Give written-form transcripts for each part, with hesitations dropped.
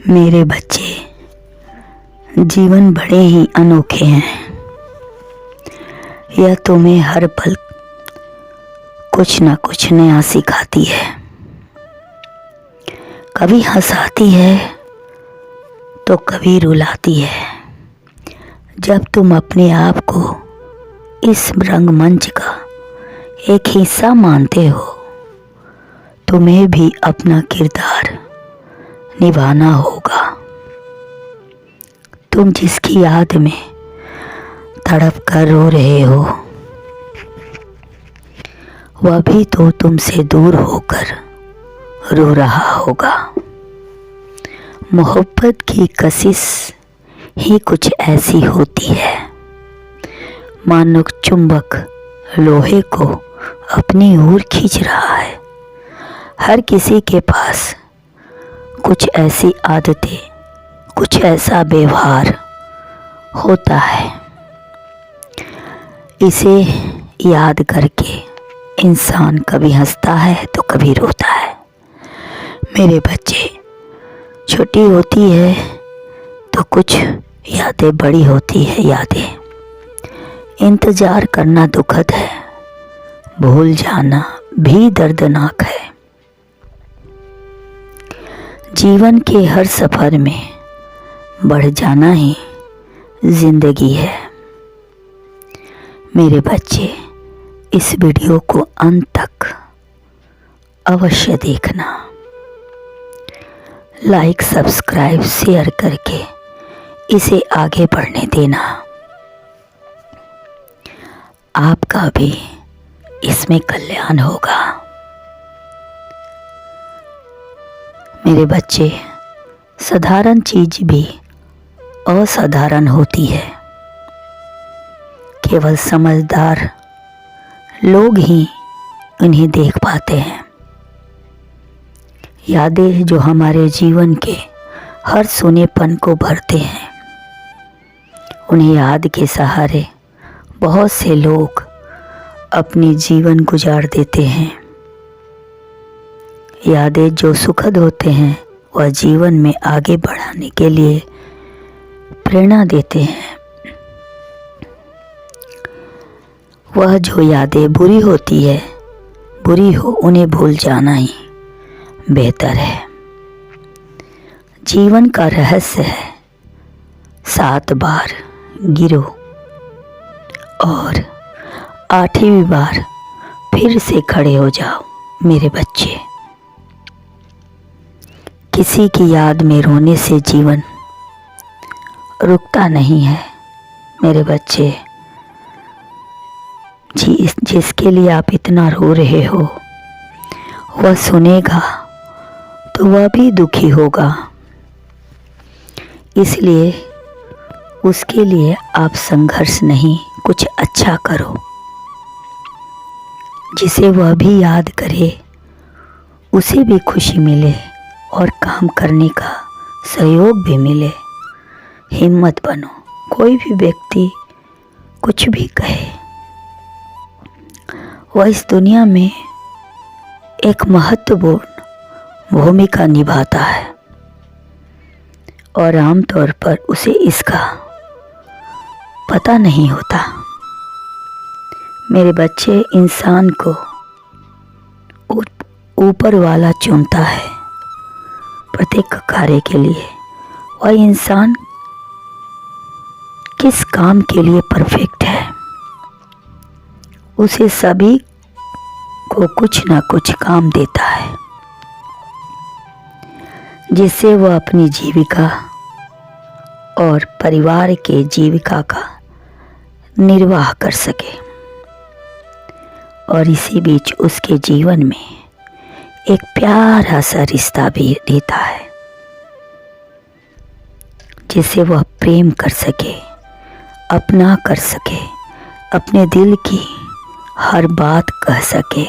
मेरे बच्चे, जीवन बड़े ही अनोखे हैं। यह तुम्हें हर पल कुछ न कुछ नया सिखाती है। कभी हंसाती है तो कभी रुलाती है। जब तुम अपने आप को इस रंगमंच का एक हिस्सा मानते हो, तुम्हें भी अपना किरदार निभाना होगा। तुम जिसकी याद में तड़प कर रो रहे हो, वह भी तो तुमसे दूर होकर रो रहा होगा। मोहब्बत की कशिश ही कुछ ऐसी होती है, मानो चुंबक लोहे को अपनी ओर खींच रहा है। हर किसी के पास कुछ ऐसी आदतें, कुछ ऐसा व्यवहार होता है। इसे याद करके इंसान कभी हंसता है तो कभी रोता है। मेरे बच्चे, छोटी होती है तो कुछ यादें बड़ी होती है। यादें इंतजार करना दुखद है, भूल जाना भी दर्दनाक है। जीवन के हर सफर में बढ़ जाना ही जिंदगी है। मेरे बच्चे, इस वीडियो को अंत तक अवश्य देखना। लाइक, सब्सक्राइब, शेयर करके इसे आगे बढ़ने देना। आपका भी इसमें कल्याण होगा। मेरे बच्चे, साधारण चीज भी असाधारण होती है। केवल समझदार लोग ही उन्हें देख पाते हैं। यादें जो हमारे जीवन के हर सूनेपन को भरते हैं, उन्हें याद के सहारे बहुत से लोग अपनी जीवन गुजार देते हैं। यादें जो सुखद होते हैं, वह जीवन में आगे बढ़ाने के लिए प्रेरणा देते हैं। वह जो यादें बुरी होती है, बुरी हो, उन्हें भूल जाना ही बेहतर है। जीवन का रहस्य है 7 बार गिरो और 8वीं बार फिर से खड़े हो जाओ। मेरे बच्चे, किसी की याद में रोने से जीवन रुकता नहीं है। मेरे बच्चे, जिसके लिए आप इतना रो रहे हो, वह सुनेगा तो वह भी दुखी होगा। इसलिए उसके लिए आप संघर्ष नहीं, कुछ अच्छा करो जिसे वह भी याद करे, उसे भी खुशी मिले और काम करने का सहयोग भी मिले। हिम्मत बनो। कोई भी व्यक्ति कुछ भी कहे, वह इस दुनिया में एक महत्वपूर्ण भूमिका निभाता है और आमतौर पर उसे इसका पता नहीं होता। मेरे बच्चे, इंसान को ऊपर वाला चुनता है प्रत्येक कार्य के लिए। वह इंसान किस काम के लिए परफेक्ट है, उसे सभी को कुछ ना कुछ काम देता है, जिससे वह अपनी जीविका और परिवार के जीविका का निर्वाह कर सके। और इसी बीच उसके जीवन में एक प्यारा सा रिश्ता भी देता है, जिसे वह प्रेम कर सके, अपना कर सके, अपने दिल की हर बात कह सके।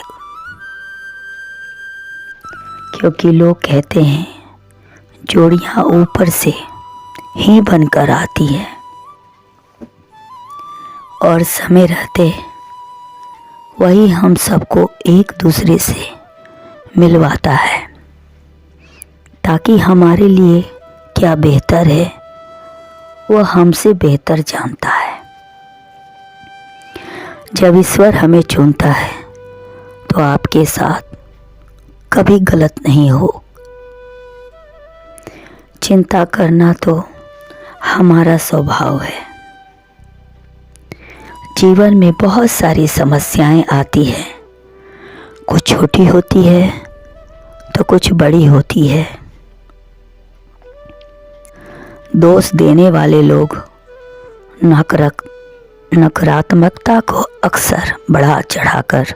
क्योंकि लोग कहते हैं, जोड़ियां ऊपर से ही बनकर आती है और समय रहते वही हम सबको एक दूसरे से मिलवाता है, ताकि हमारे लिए क्या बेहतर है वह हमसे बेहतर जानता है। जब ईश्वर हमें चुनता है तो आपके साथ कभी गलत नहीं हो। चिंता करना तो हमारा स्वभाव है। जीवन में बहुत सारी समस्याएं आती हैं, कुछ छोटी होती है तो कुछ बड़ी होती है। दोष देने वाले लोग नकारात्मकता को अक्सर बढ़ा चढ़ाकर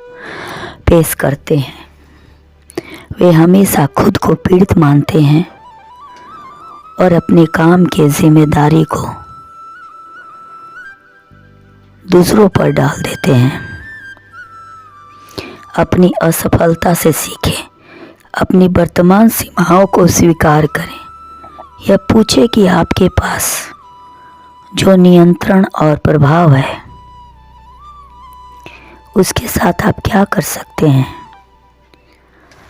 पेश करते हैं। वे हमेशा खुद को पीड़ित मानते हैं और अपने काम की जिम्मेदारी को दूसरों पर डाल देते हैं। अपनी असफलता से सीखें, अपनी वर्तमान सीमाओं को स्वीकार करें। यह पूछे कि आपके पास जो नियंत्रण और प्रभाव है उसके साथ आप क्या कर सकते हैं।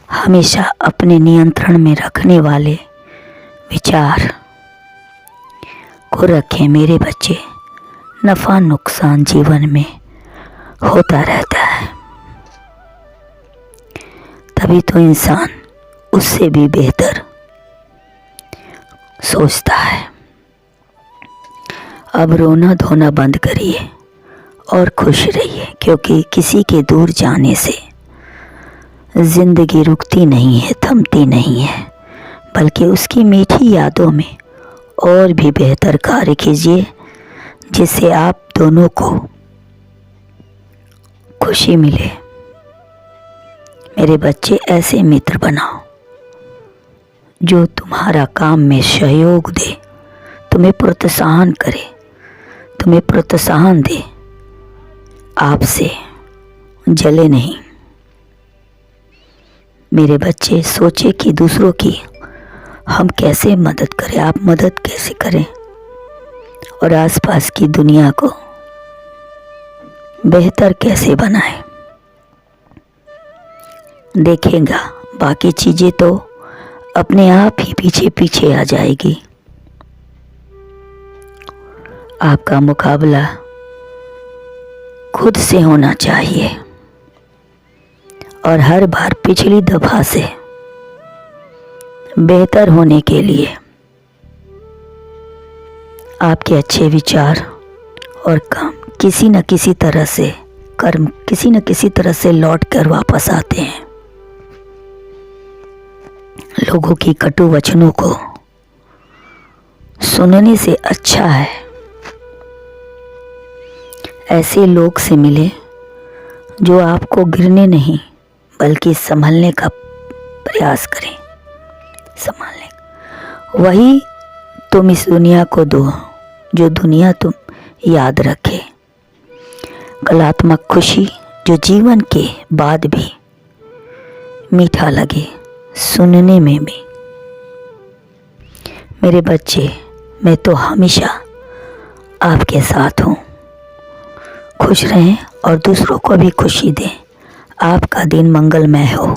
हमेशा अपने नियंत्रण में रखने वाले विचार को रखें मेरे बच्चे। नफ़ा नुकसान जीवन में होता रहता है, तभी तो इंसान उससे भी बेहतर सोचता है। अब रोना धोना बंद करिए और खुश रहिए, क्योंकि किसी के दूर जाने से ज़िंदगी रुकती नहीं है, थमती नहीं है, बल्कि उसकी मीठी यादों में और भी बेहतर कार्य कीजिए जिससे आप दोनों को खुशी मिले। मेरे बच्चे, ऐसे मित्र बनाओ जो तुम्हारा काम में सहयोग दे, तुम्हें प्रोत्साहन करे, तुम्हें प्रोत्साहन दे, आपसे जले नहीं। मेरे बच्चे, सोचे कि दूसरों की हम कैसे मदद करें, आप मदद कैसे करें और आसपास की दुनिया को बेहतर कैसे बनाएं। देखेगा, बाकी चीज़ें तो अपने आप ही पीछे पीछे आ जाएगी। आपका मुकाबला खुद से होना चाहिए और हर बार पिछली दफा से बेहतर होने के लिए आपके अच्छे विचार और काम किसी न किसी तरह से कर्म किसी न किसी तरह से लौट कर वापस आते हैं। लोगों की कटु वचनों को सुनने से अच्छा है ऐसे लोग से मिले जो आपको गिरने नहीं बल्कि संभलने का प्रयास करें। संभालने, वही तुम इस दुनिया को दो जो दुनिया तुम याद रखे। कलात्मक खुशी जो जीवन के बाद भी मीठा लगे, सुनने में भी। मेरे बच्चे, मैं तो हमेशा आपके साथ हूँ। खुश रहें और दूसरों को भी खुशी दें। आपका दिन मंगलमय हो।